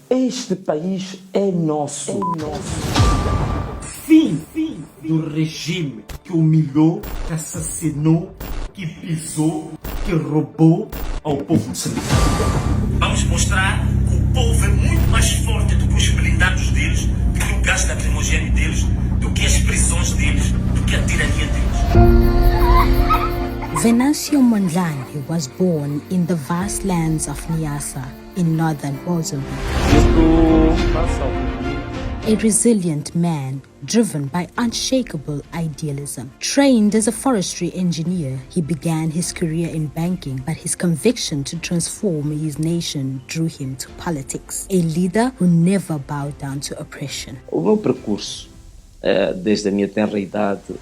Este país é nosso. Fim do regime que humilhou, que assassinou, que pisou, que roubou ao povo moçambicano. Vamos mostrar que o povo é muito mais forte do que os blindados deles, do que o gás lacrimogéneo deles, do que as prisões deles, do que a tirania deles. Venâncio Mondlane was born in the vast lands of Niassa in northern Mozambique. A resilient man driven by unshakable idealism. Trained as a forestry engineer, he began his career in banking, but his conviction to transform his nation drew him to politics. A leader who never bowed down to oppression. O meu percurso, desde a minha tenra idade,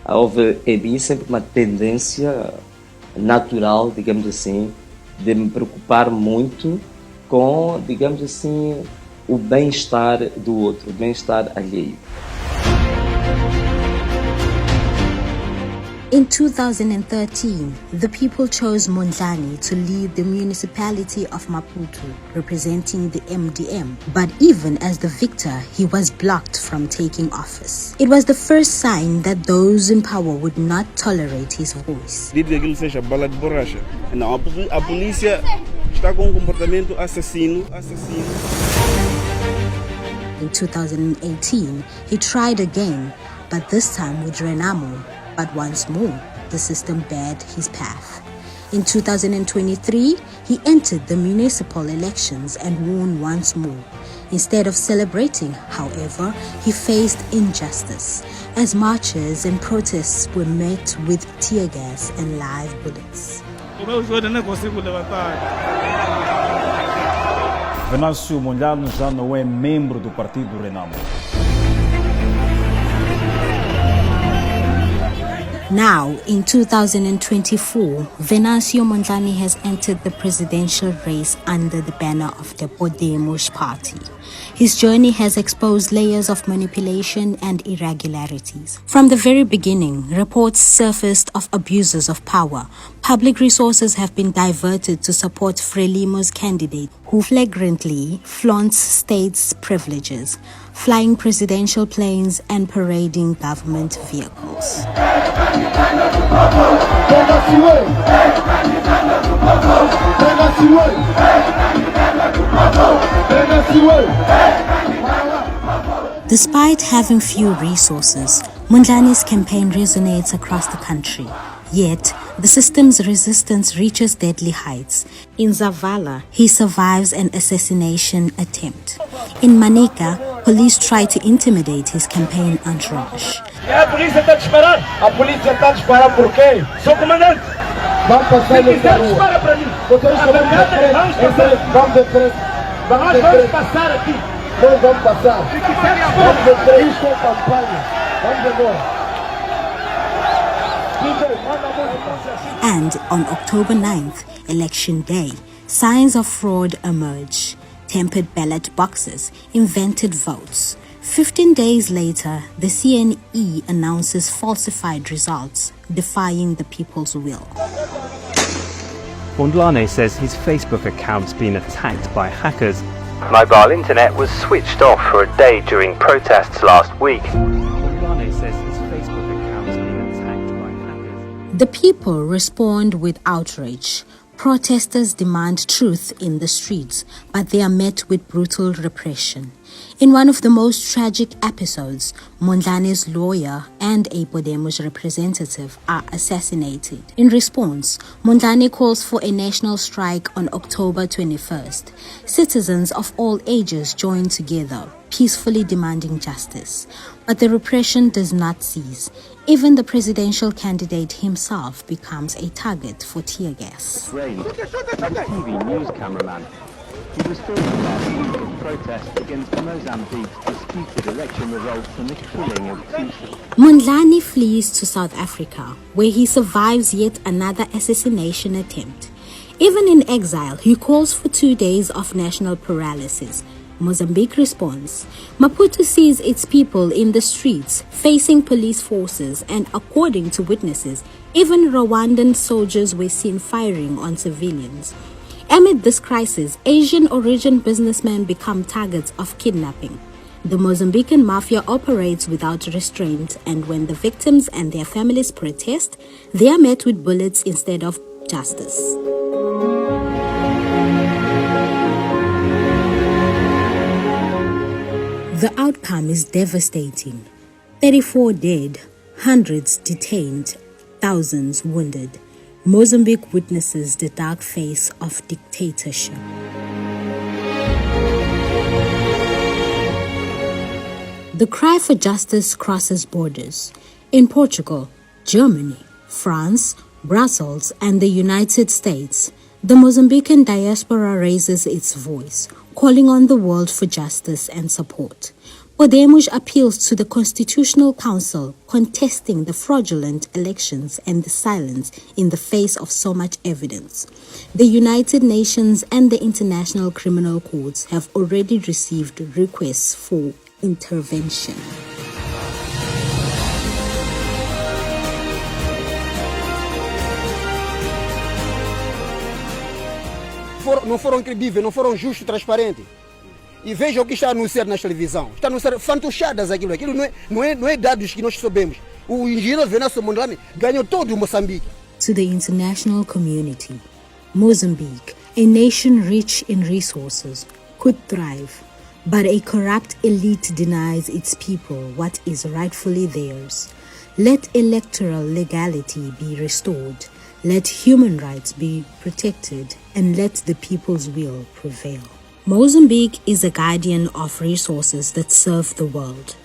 houve em mim sempre uma tendência natural, digamos assim, de me preocupar muito com, digamos assim, o bem-estar do outro, o bem-estar alheio. In 2013, the people chose Mondlane to lead the municipality of Maputo, representing the MDM. But even as the victor, he was blocked from taking office. It was the first sign that those in power would not tolerate his voice. Digo que aquilo seja bala de borracha. Não, a polícia está com um comportamento assassino. In 2018, he tried again, but this time with Renamo. But once more, the system barred his path. In 2023, he entered the municipal elections and won once more. Instead of celebrating, however, he faced injustice, as marches and protests were met with tear gas and live bullets. Venâncio Mondlane já não é membro do partido Renamo. Now, in 2024, Venâncio Mondlane has entered the presidential race under the banner of the Podemos party. His journey has exposed layers of manipulation and irregularities. From the very beginning, reports surfaced of abuses of power. Public resources have been diverted to support Frelimo's candidate, who flagrantly flaunts states' privileges, flying presidential planes and parading government vehicles. Despite having few resources, Mondlane's campaign resonates across the country. Yet, the system's resistance reaches deadly heights. In Zavala, he survives an assassination attempt. In Manica, police try to intimidate his campaign entourage. A polícia está a disparar. A polícia está a disparar por quê? Sou comandante. Vamos passar no carro. Dispara para mim. Vamos de frente. Vamos passar aqui. Nós vamos passar. Vamos de frente. Isto é campanha. Vamos embora. And on October 9th, election day, signs of fraud emerge. Tempered ballot boxes, invented votes. 15 days later, the CNE announces falsified results, defying the people's will. Mondlane says his Facebook account's been attacked by hackers. Mobile internet was switched off for a day during protests last week. Mondlane says his Facebook account's been attacked by hackers. The people respond with outrage. Protesters demand truth in the streets, but they are met with brutal repression. In one of the most tragic episodes, Mondlane's lawyer and a Podemos representative are assassinated. In response, Mondlane calls for a national strike on October 21st. Citizens of all ages join together, peacefully demanding justice. But the repression does not cease. Even the presidential candidate himself becomes a target for tear gas. TV news cameraman. He was filming last week of protests against Mozambique's disputed election results and the killing of two. Mondlane flees to South Africa, where he survives yet another assassination attempt. Even in exile, he calls for 2 days of national paralysis. Mozambique responds. Maputo sees its people in the streets, facing police forces, and according to witnesses, even Rwandan soldiers were seen firing on civilians. Amid this crisis, Asian origin businessmen become targets of kidnapping. The Mozambican mafia operates without restraint, and when the victims and their families protest, they are met with bullets instead of justice. The outcome is devastating. 34 dead, hundreds detained, thousands wounded. Mozambique witnesses the dark face of dictatorship. The cry for justice crosses borders. In Portugal, Germany, France, Brussels, and the United States, the Mozambican diaspora raises its voice, calling on the world for justice and support. Podemos appeals to the Constitutional Council, contesting the fraudulent elections and the silence in the face of so much evidence. The United Nations and the International Criminal Courts have already received requests for intervention. Não foram credíveis, não foram justos, transparentes. E vejam o que está a anunciar na televisão. Está a anunciar fantochadas aquilo. Aquilo não é dados que nós sabemos. O engenheiro Venâncio Mondlane ganhou todo o Moçambique. To the international community, Mozambique, a nation rich in resources, could thrive, but a corrupt elite denies its people what is rightfully theirs. Let electoral legality be restored. Let human rights be protected, and let the people's will prevail. Mozambique is a guardian of resources that serve the world.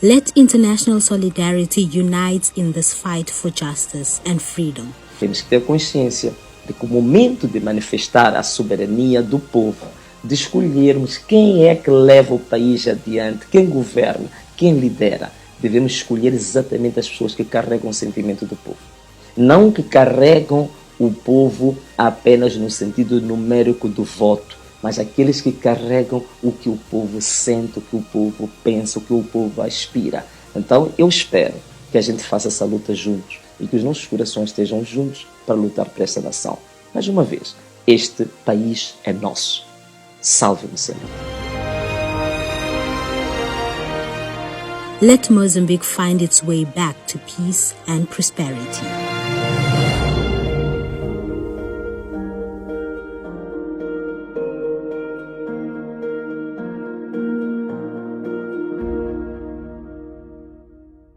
Let international solidarity unite in this fight for justice and freedom. Temos que ter consciência de que o momento de manifestar a soberania do povo, de escolhermos quem é que leva o país adiante, quem governa, quem lidera, devemos escolher exatamente as pessoas que carregam o sentimento do povo. Não que carregam o povo apenas no sentido numérico do voto, mas aqueles que carregam o que o povo sente, o que o povo pensa, o que o povo aspira. Então eu espero que a gente faça essa luta juntos e que os nossos corações estejam juntos para lutar por esta nação. Mais uma vez, este país é nosso. Salve Moçambique! Let Mozambique find its way back to peace and prosperity.